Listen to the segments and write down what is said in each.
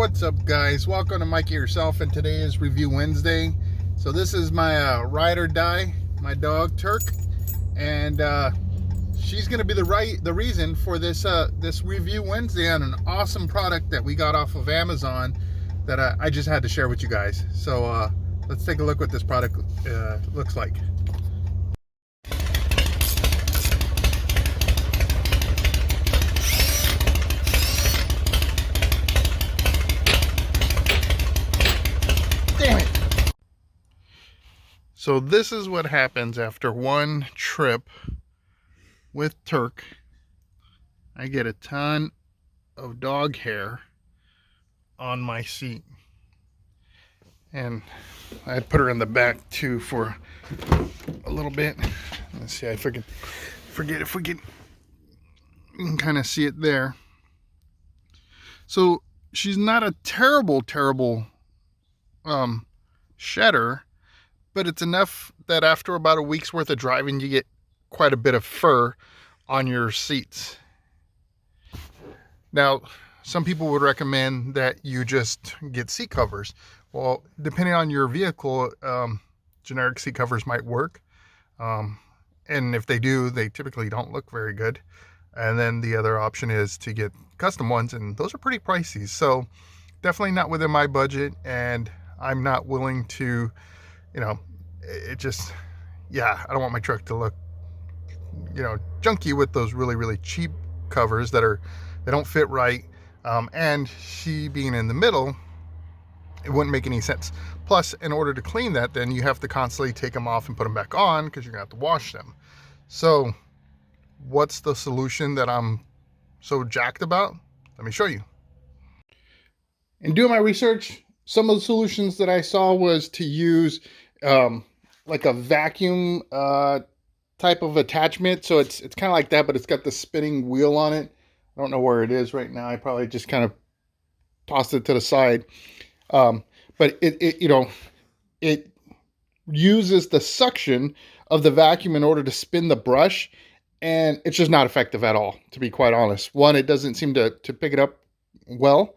What's up, guys? Welcome to Mikey Yourself, and today is Review Wednesday. So this is my ride or die, my dog Turk, and she's gonna be the reason for this this Review Wednesday on an awesome product that we got off of Amazon that I just had to share with you guys. So let's take a look what this product looks like. Damn it! So this is what happens after one trip with Turk. I get a ton of dog hair on my seat, and I put her in the back too for a little bit. Let's see if I can you can kind of see it there. So she's not a terrible shedder, but it's enough that after about a week's worth of driving you get quite a bit of fur on your seats. Now, some people would recommend that you just get seat covers. Well, depending on your vehicle, generic seat covers might work, and if they do, they typically don't look very good. And then the other option is to get custom ones, and those are pretty pricey. So definitely not within my budget, and I'm not willing to, it just, I don't want my truck to look, junky with those really cheap covers they don't fit right. And she being in the middle, it wouldn't make any sense. Plus, in order to clean that, then you have to constantly take them off and put them back on because you're gonna have to wash them. So what's the solution that I'm so jacked about? Let me show you. In doing my research, some of the solutions that I saw was to use like a vacuum type of attachment. So it's kind of like that, but it's got the spinning wheel on it. I don't know where it is right now. I probably just kind of tossed it to the side. But it uses the suction of the vacuum in order to spin the brush, and it's just not effective at all, to be quite honest. One, it doesn't seem to pick it up well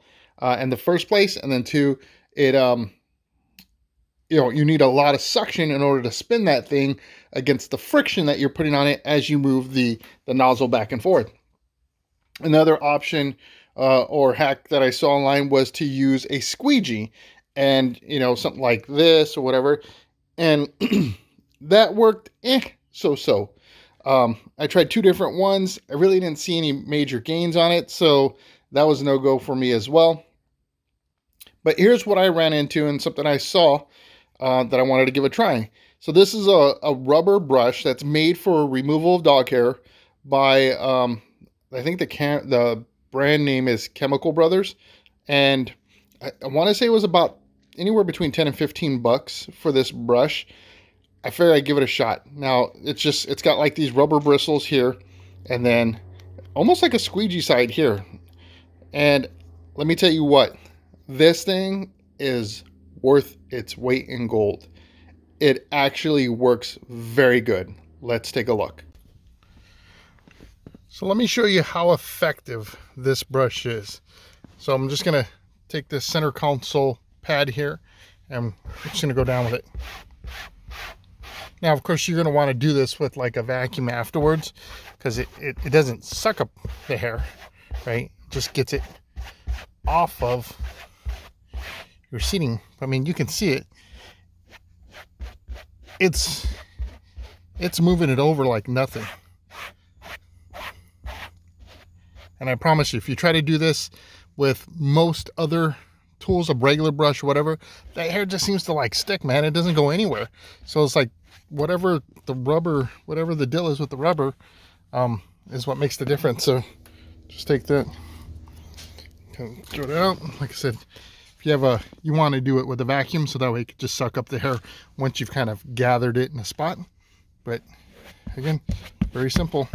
in the first place, and then two, it you need a lot of suction in order to spin that thing against the friction that you're putting on it as you move the nozzle back and forth. Another option or hack that I saw online was to use a squeegee, and something like this or whatever, and that worked so. I tried two different ones. I really didn't see any major gains on it, so that was no go for me as well. But here's what I ran into and something I saw that I wanted to give a try. So this is a rubber brush that's made for removal of dog hair by I think the brand name is Chemical Brothers, and I want to say it was about anywhere between 10 and 15 bucks for this brush. I figured I'd give it a shot. Now it's got like these rubber bristles here, and then almost like a squeegee side here. And let me tell you what, this thing is worth its weight in gold. It actually works very good. Let's take a look. So let me show you how effective this brush is. So I'm just going to take this center console pad here, and I'm just going to go down with it. Now, of course, you're going to want to do this with like a vacuum afterwards, because it doesn't suck up the hair, right? It just gets it off of your seating. I mean, you can see it. It's moving it over like nothing. And I promise you, if you try to do this with most other tools, a regular brush or whatever, that hair just seems to like stick, man. It doesn't go anywhere. So it's like whatever the deal is with the rubber is what makes the difference. So just take that, kind of throw it out. Like I said, if you want to do it with a vacuum, so that way it can just suck up the hair once you've kind of gathered it in a spot. But again, very simple.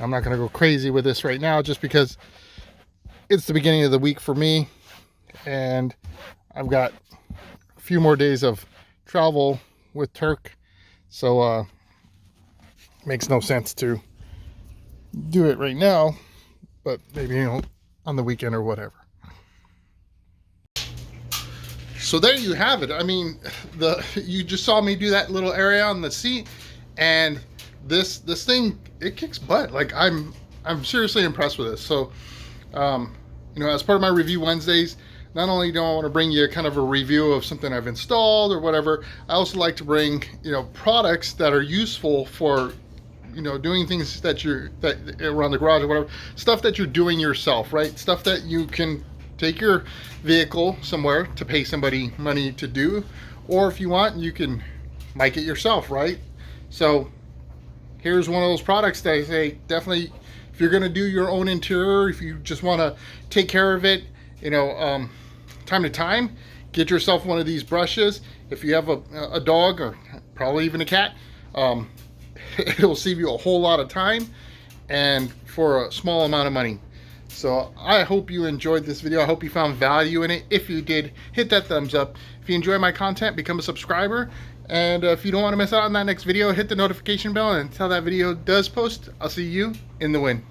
I'm not going to go crazy with this right now just because it's the beginning of the week for me, and I've got a few more days of travel with Turk. So makes no sense to do it right now, but maybe, you know, on the weekend or whatever. So there you have it. I mean, you just saw me do that little area on the seat, and this thing, it kicks butt. Like I'm seriously impressed with this. So you know, as part of my Review Wednesdays, not only do I want to bring you kind of a review of something I've installed or whatever, I also like to bring, you know, products that are useful for, you know, doing things that around the garage or whatever, stuff that you're doing yourself, right? Stuff that you can take your vehicle somewhere to pay somebody money to do, or if you want, you can make it yourself, right? So here's one of those products that I say, definitely, if you're gonna do your own interior, if you just wanna take care of it, you know, time to time, get yourself one of these brushes. If you have a dog, or probably even a cat, it'll save you a whole lot of time and for a small amount of money. So I hope you enjoyed this video. I hope you found value in it. If you did, hit that thumbs up. If you enjoy my content, become a subscriber. And if you don't want to miss out on that next video, hit the notification bell, and until that video does post, I'll see you in the wind.